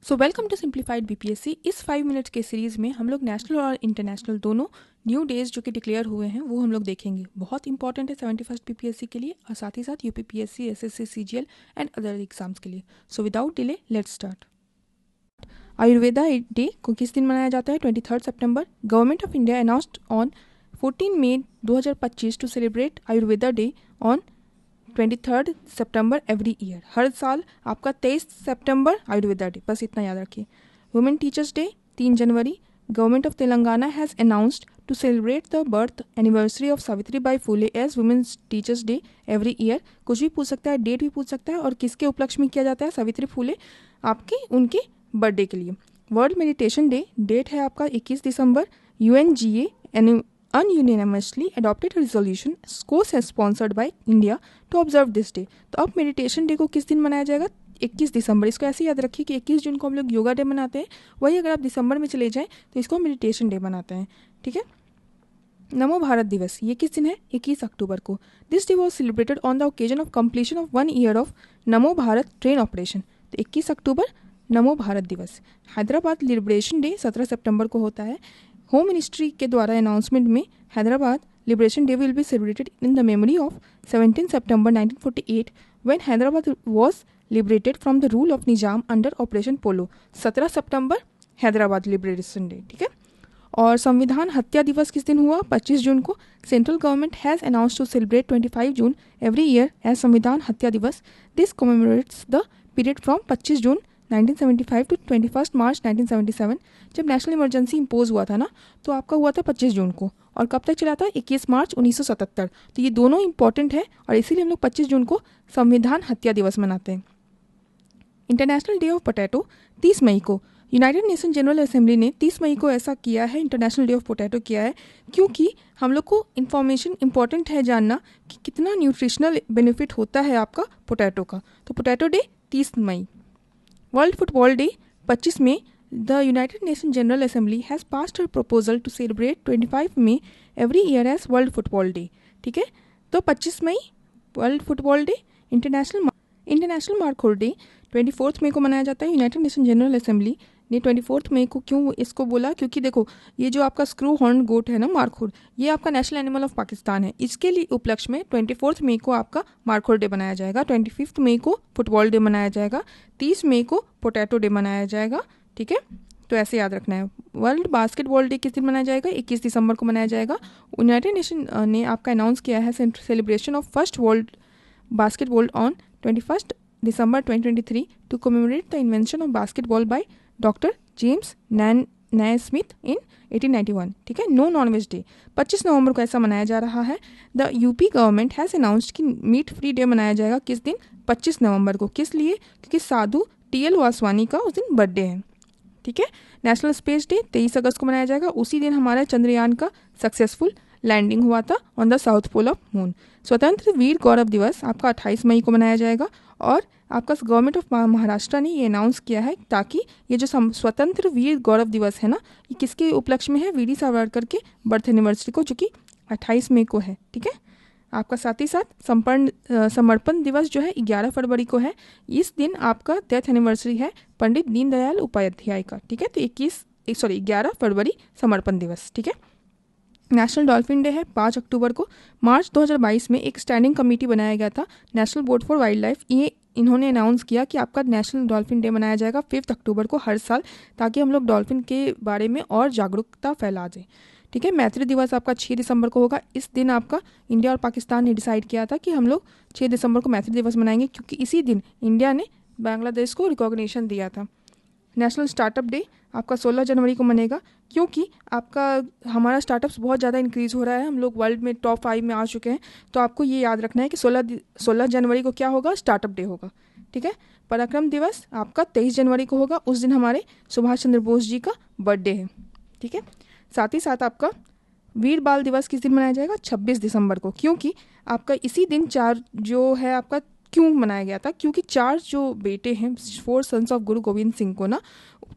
So welcome to simplified BPSC. इस 5 minutes के series में हम लोग नेशनल और इंटरनेशनल दोनों न्यू डेज जो कि डिक्लेयर हुए हैं वो हम लोग देखेंगे। बहुत इंपॉर्टेंट है 71st बीपीएससी के लिए और साथ ही साथ UPPSC, SSC, CGL and other exams के लिए। So without delay let's start. Ayurveda day को किस दिन मनाया जाता है? 23 सितंबर। Government of India announced on 14 May 2025 to celebrate Ayurveda day on 23 सितंबर एवरी ईयर। हर साल आपका 23 सितंबर आयुर्वेदा डे, बस इतना याद रखिए। वुमेन टीचर्स डे 3 जनवरी। Government of Telangana has announced to celebrate the birth anniversary of Savitri Bai Phule as women's teachers day every year. कुछ भी पूछ सकता है, डेट भी पूछ सकता है और किसके उपलक्ष्य में किया जाता है? सावित्री फुले आपकी उनके बर्थडे के लिए। वर्ल्ड मेडिटेशन डे, डेट है आपका 21 दिसंबर। UNGA unanimously adopted a resolution sponsored by India to observe this day। तो अब मेडिटेशन डे को किस दिन मनाया जाएगा? 21 दिसंबर। इसको ऐसे याद रखिए कि 21 जून को हम लोग योगा डे मनाते हैं, वही अगर आप दिसंबर में चले जाएं तो इसको मेडिटेशन डे मनाते हैं। ठीक है। नमो भारत दिवस, ये किस दिन है? 21 अक्टूबर को। This day was celebrated on the occasion of completion of 1 year of NaMo Bharat train operation. तो 21 अक्टूबर नमो भारत दिवस। हैदराबाद लिबरेशन डे 17 सितंबर को होता है। होम मिनिस्ट्री के द्वारा अनाउंसमेंट में Hyderabad liberation day will be celebrated in the memory of 17 September 1948 when Hyderabad was liberated from the rule of Nizam under operation polo. 17 September Hyderabad liberation day. ठीक है। और संविधान हत्या दिवस किस दिन हुआ? 25 जून को। Central government has announced to celebrate 25 June every year as Samvidhan Hatya Diwas. This commemorates the period from 25 June 1975 to 21 March 1977। जब नेशनल इमरजेंसी इम्पोज हुआ था ना, तो आपका हुआ था 25 जून को और कब तक चला था? 21 मार्च 1977। तो ये दोनों इंपॉर्टेंट है और इसीलिए हम लोग 25 जून को संविधान हत्या दिवस मनाते हैं। इंटरनेशनल डे ऑफ पोटैटो 30 मई को। यूनाइटेड नेशन जनरल असेंबली ने 30 मई को ऐसा किया है, इंटरनेशनल डे ऑफ पोटैटो किया है, क्योंकि हम लोग को इन्फॉर्मेशन इंपॉर्टेंट है जानना कि कितना न्यूट्रिशनल बेनिफिट होता है आपका पोटैटो का। तो पोटैटो डे 30 मई। वर्ल्ड फुटबॉल डे 25 मई। The United Nation General Assembly has passed a proposal to celebrate 25 May every year as world football day. ठीक है। तो 25 मई world football day. International markhor day 24 मई को मनाया जाता है। यूनाइटेड नेशन जनरल असेंबली ने 24 मई को क्यों इसको बोला? क्योंकि देखो, ये जो आपका स्क्रू हॉर्न गोट है ना, मार्कोर, ये आपका नेशनल एनिमल ऑफ पाकिस्तान है। इसके लिए उपलक्ष्य में 24 मई को आपका मार्कोर डे मनाया जाएगा। 25 मई को फुटबॉल डे मनाया जाएगा। 30 मई को पोटैटो डे मनाया जाएगा। ठीक है। तो ऐसे याद रखना है। वर्ल्ड बास्केटबॉल डे किस दिन मनाया जाएगा? 21 दिसंबर को मनाया जाएगा। यूनाइटेड नेशन ने आपका अनाउंस किया है celebration of first world basketball on 21 December 2023 to commemorate the invention of basketball by Dr. James Naismith in 1891। ठीक है। नो नॉनवेज डे 25 नवंबर को ऐसा मनाया जा रहा है। The UP government has announced कि मीट फ्री डे मनाया जाएगा। किस दिन? 25 नवंबर को। किस लिए? क्योंकि साधु TL वासवानी का उस दिन बर्थडे है। ठीक है। नेशनल स्पेस डे 23 अगस्त को मनाया जाएगा। उसी दिन हमारा चंद्रयान का सक्सेसफुल लैंडिंग हुआ था on the south pole of moon. स्वतंत्र वीर गौरव दिवस आपका 28 मई को मनाया जाएगा और आपका गवर्नमेंट ऑफ महाराष्ट्र ने ये अनाउंस किया है ताकि ये जो स्वतंत्र वीर गौरव दिवस है ना, ये किसके उपलक्ष्य में है? वीर सावरकर के बर्थ एनिवर्सरी को, जो कि 28 मई को है। ठीक है। आपका साथ ही साथ समर्पण दिवस जो है 11 फरवरी को है। इस दिन आपका डेथ एनिवर्सरी है पंडित दीनदयाल उपाध्याय का। ठीक है। तो 11 फरवरी समर्पण दिवस। ठीक है। नेशनल डॉल्फिन डे है 5 अक्टूबर को। मार्च 2022 में एक स्टैंडिंग कमेटी बनाया गया था, national board for wild life. ये इन्होंने अनाउंस किया कि आपका नेशनल डॉल्फिन डे मनाया जाएगा 5 अक्टूबर को हर साल, ताकि हम लोग डॉल्फिन के बारे में और जागरूकता फैला जाए। ठीक है। मैत्री दिवस आपका 6 दिसंबर को होगा। इस दिन आपका इंडिया और पाकिस्तान ने डिसाइड किया था कि हम लोग 6 दिसंबर को मैत्री दिवस मनाएंगे, क्योंकि इसी दिन इंडिया ने बांग्लादेश को रिकॉग्निशन दिया था। नेशनल स्टार्टअप डे आपका 16 जनवरी को मनेगा, क्योंकि आपका हमारा स्टार्टअप्स बहुत ज़्यादा इंक्रीज़ हो रहा है। हम लोग वर्ल्ड में टॉप 5 में आ चुके हैं। तो आपको ये याद रखना है कि 16 जनवरी को क्या होगा? स्टार्टअप डे होगा। ठीक है। पराक्रम दिवस आपका 23 जनवरी को होगा। उस दिन हमारे सुभाष चंद्र बोस जी का बर्थडे है। ठीक है। साथ ही साथ आपका वीर बाल दिवस किस दिन मनाया जाएगा? 26 दिसंबर को, क्योंकि आपका इसी दिन 4 जो है आपका क्यों मनाया गया था? क्योंकि 4 जो बेटे हैं, 4 सन्स ऑफ गुरु गोविंद सिंह को ना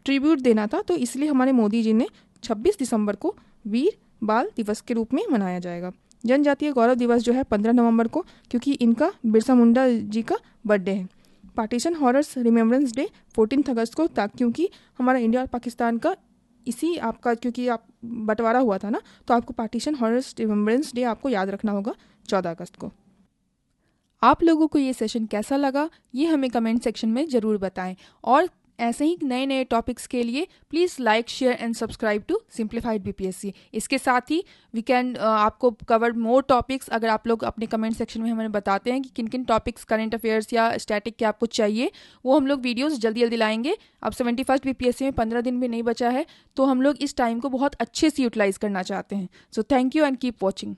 ट्रिब्यूट देना था, तो इसलिए हमारे मोदी जी ने 26 दिसंबर को वीर बाल दिवस के रूप में मनाया जाएगा। जनजातीय गौरव दिवस जो है 15 नवंबर को, क्योंकि इनका बिरसा मुंडा जी का बर्थडे है। पार्टीशन हॉरर्स रिमेम्बरेंस डे 14 अगस्त को, क्योंकि हमारा इंडिया और पाकिस्तान का इसी आपका, क्योंकि आप बंटवारा हुआ था ना, तो आपको पार्टीशन हॉरर्स रिमेम्बरेंस डे आपको याद रखना होगा 14 अगस्त को। आप लोगों को ये सेशन कैसा लगा ये हमें कमेंट सेक्शन में ज़रूर बताएं, और ऐसे ही नए नए टॉपिक्स के लिए please like share and subscribe to simplified BPSC. इसके साथ ही वी कैन आपको कवर मोर टॉपिक्स। अगर आप लोग अपने कमेंट सेक्शन में हमें बताते हैं कि किन किन टॉपिक्स करंट अफेयर्स या स्टैटिक के आपको चाहिए, वो हम लोग वीडियोस जल्दी जल्दी लाएंगे। अब 71st बीपीएससी में 15 दिन भी नहीं बचा है, तो हम लोग इस टाइम को बहुत अच्छे से यूटिलाइज करना चाहते हैं। So thank you and keep watching.